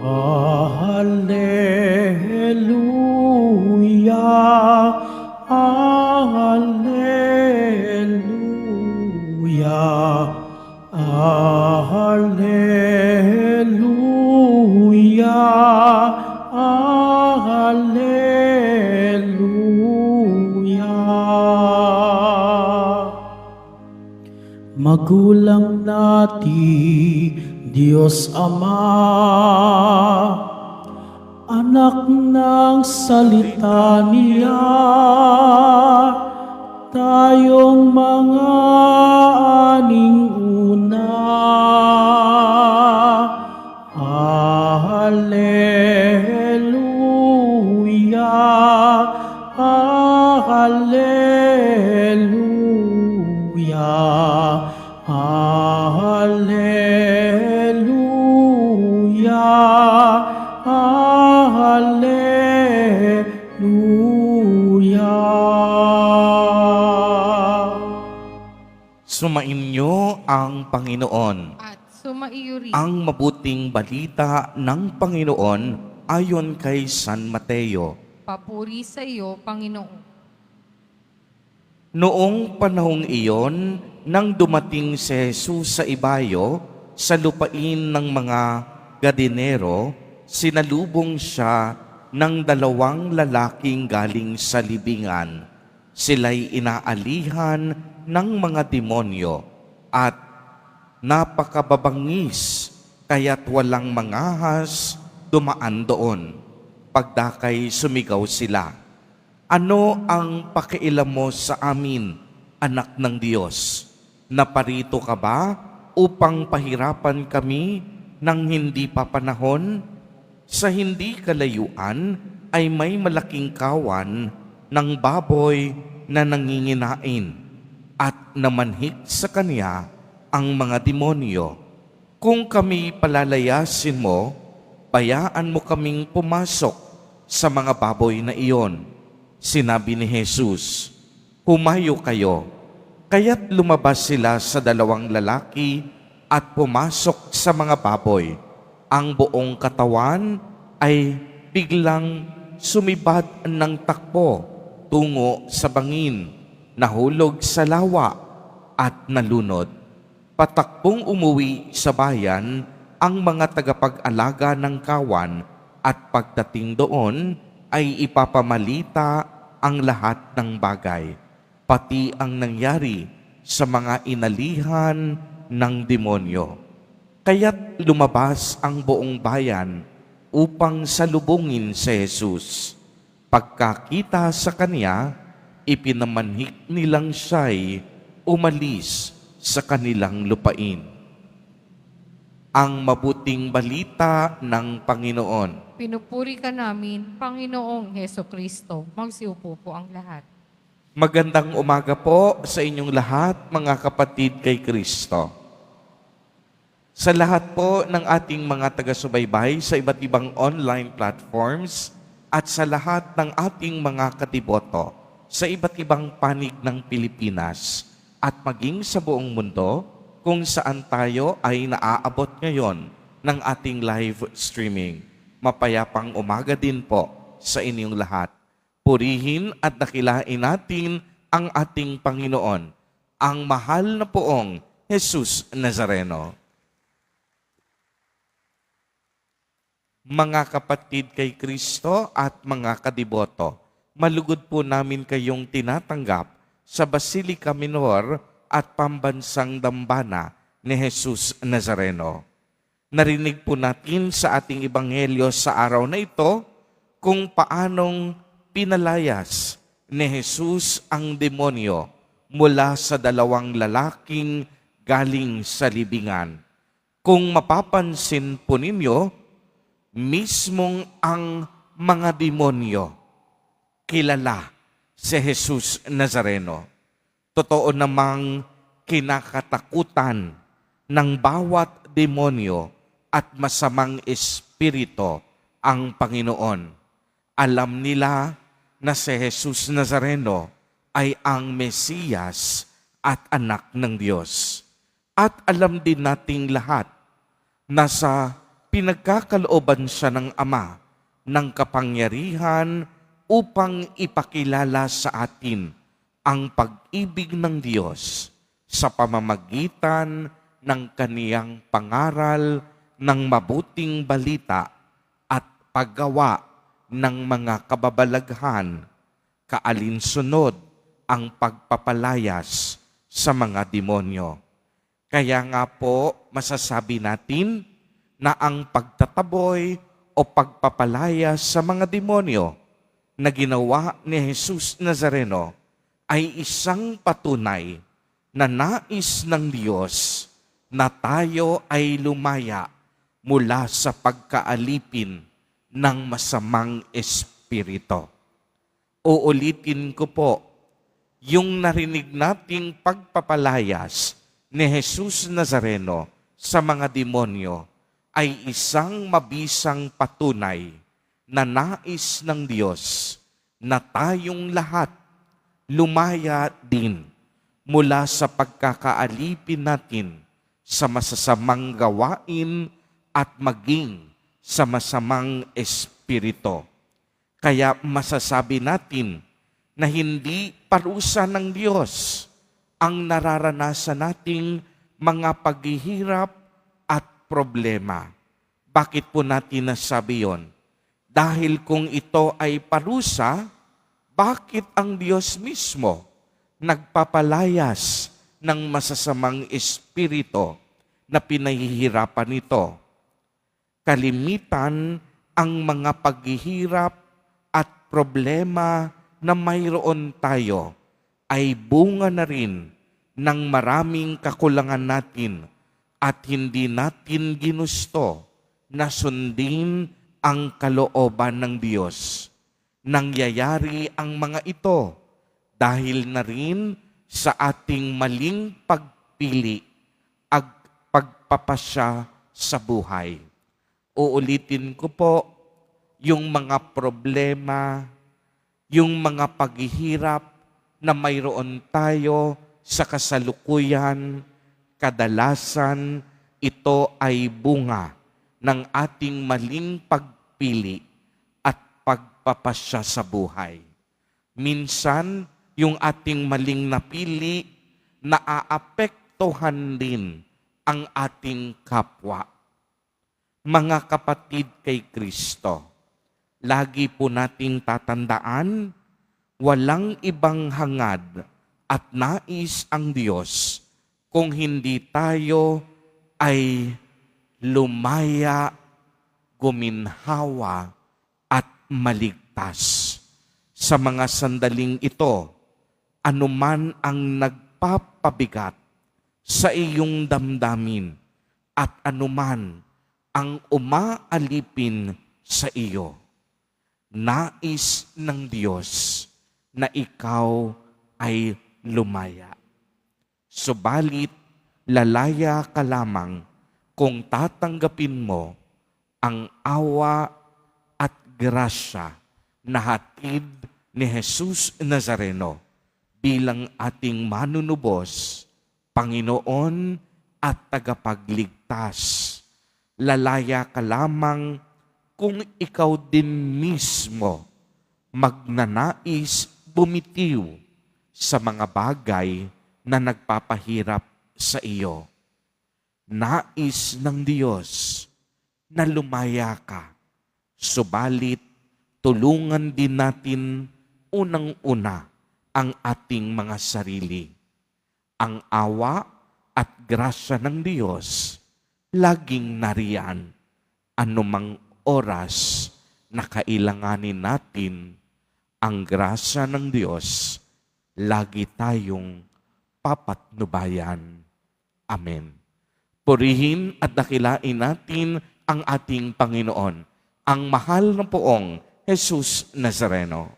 Alleluia, Alleluia, Alleluia, Alleluia. Magulang natin, Diyos Ama, anak ng salita niya, tayong mga aning una. Alleluia, Alleluia, Alleluia, Alleluia. Sumainyo ang Panginoon. At sumaiyo rin. Ang mabuting balita ng Panginoon ayon kay San Mateo. Papuri sa iyo, Panginoon. Noong panahong iyon, nang dumating si Jesus sa ibayo, sa lupain ng mga Gadinero, sinalubong siya ng 2 lalaking galing sa libingan. Sila'y inaalihan ng mga demonyo at napakababangis, kaya't walang mangahas dumaan doon. Pagdakay sumigaw sila, "Ano ang pakialam mo sa amin, anak ng Diyos? Naparito ka ba upang pahirapan kami ng hindi pa panahon?" Sa hindi kalayuan ay may malaking kawan ng baboy na nanginginain at namanhik sa kanya ang mga demonyo. "Kung kami palalayasin mo, bayaan mo kaming pumasok sa mga baboy na iyon." Sinabi ni Jesus, "Humayo kayo." Kaya't lumabas sila sa 2 lalaki at pumasok sa mga baboy. Ang buong katawan ay biglang sumibad ng takbo tungo sa bangin, nahulog sa lawa at nalunod. Patakbong umuwi sa bayan ang mga tagapag-alaga ng kawan at pagdating doon ay ipapamalita ang lahat ng bagay, pati ang nangyari sa mga inalihan ng demonyo. Kaya't lumabas ang buong bayan upang salubungin si Jesus. Pagkakita sa kanya, ipinamanhik nilang siya'y umalis sa kanilang lupain. Ang mabuting balita ng Panginoon. Pinupuri ka namin, Panginoong Heso Kristo. Magsiupo po ang lahat. Magandang umaga po sa inyong lahat, mga kapatid kay Kristo. Sa lahat po ng ating mga taga-subaybay sa iba't ibang online platforms at sa lahat ng ating mga katiboto sa iba't ibang panig ng Pilipinas at maging sa buong mundo kung saan tayo ay naaabot ngayon ng ating live streaming. Mapayapang umaga din po sa inyong lahat. Purihin at dakilain natin ang ating Panginoon, ang mahal na poong Jesus Nazareno. Mga kapatid kay Kristo at mga kadiboto, malugod po namin kayong tinatanggap sa Basilica Minor at Pambansang Dambana ni Jesus Nazareno. Narinig po natin sa ating ebanghelyo sa araw na ito kung paanong pinalayas ni Jesus ang demonyo mula sa 2 lalaking galing sa libingan. Kung mapapansin po ninyo, mismong ang mga demonyo kilala si Jesus Nazareno. Totoo namang kinakatakutan ng bawat demonyo at masamang espiritu ang Panginoon. Alam nila na si Jesus Nazareno ay ang Mesiyas at anak ng Diyos. At alam din nating lahat na sa pinagkakalooban siya ng Ama ng kapangyarihan upang ipakilala sa atin ang pag-ibig ng Diyos sa pamamagitan ng kaniyang pangaral ng mabuting balita at paggawa ng mga kababalaghan, kaalinsunod ang pagpapalayas sa mga demonyo. Kaya nga po masasabi natin na ang pagtataboy o pagpapalayas sa mga demonyo na ginawa ni Jesus Nazareno ay isang patunay na nais ng Diyos na tayo ay lumaya mula sa pagkaalipin ng masamang espiritu. Uulitin ko po, yung narinig nating pagpapalayas ni Jesus Nazareno sa mga demonyo ay isang mabisang patunay na nais ng Diyos na tayong lahat lumaya din mula sa pagkakaalipin natin sa masasamang gawain at maging sa masamang espiritu. Kaya masasabi natin na hindi parusa ng Diyos ang nararanasan nating mga paghihirap at problema. Bakit po natin nasabi yon? Dahil kung ito ay parusa, bakit ang Diyos mismo nagpapalayas ng masasamang espiritu na pinahihirapan nito? Kalimitan ang mga paghihirap at problema na mayroon tayo ay bunga na rin ng maraming kakulangan natin at hindi natin ginusto na sundin ang kalooban ng Diyos. Nangyayari ang mga ito dahil na rin sa ating maling pagpili at pagpapasya sa buhay. Uulitin ko po, yung mga problema, yung mga paghihirap na mayroon tayo sa kasalukuyan, kadalasan ito ay bunga ng ating maling pagpili at pagpapasya sa buhay. Minsan, yung ating maling napili, naaapektuhan din ang ating kapwa. Mga kapatid kay Kristo, lagi po nating tatandaan, walang ibang hangad at nais ang Diyos kung hindi tayo ay lumaya, guminhawa at maligtas. Sa mga sandaling ito, anuman ang nagpapabigat sa iyong damdamin at anuman ang umaalipin sa iyo, nais ng Diyos na ikaw ay lumaya. Subalit, lalaya ka lamang kung tatanggapin mo ang awa at grasya na hatid ni Jesus Nazareno bilang ating manunubos, Panginoon at tagapagligtas. Lalaya ka lamang kung ikaw din mismo magnanais bumitiw sa mga bagay na nagpapahirap sa iyo. Nais ng Diyos na lumaya ka, subalit tulungan din natin unang-una ang ating mga sarili. Ang awa at grasya ng Diyos laging nariyan anumang oras na kailanganin natin ang grasya ng Diyos, lagi tayong papatnubayan. Amen. Purihin at dakilain natin ang ating Panginoon, ang mahal na poong Jesus Nazareno.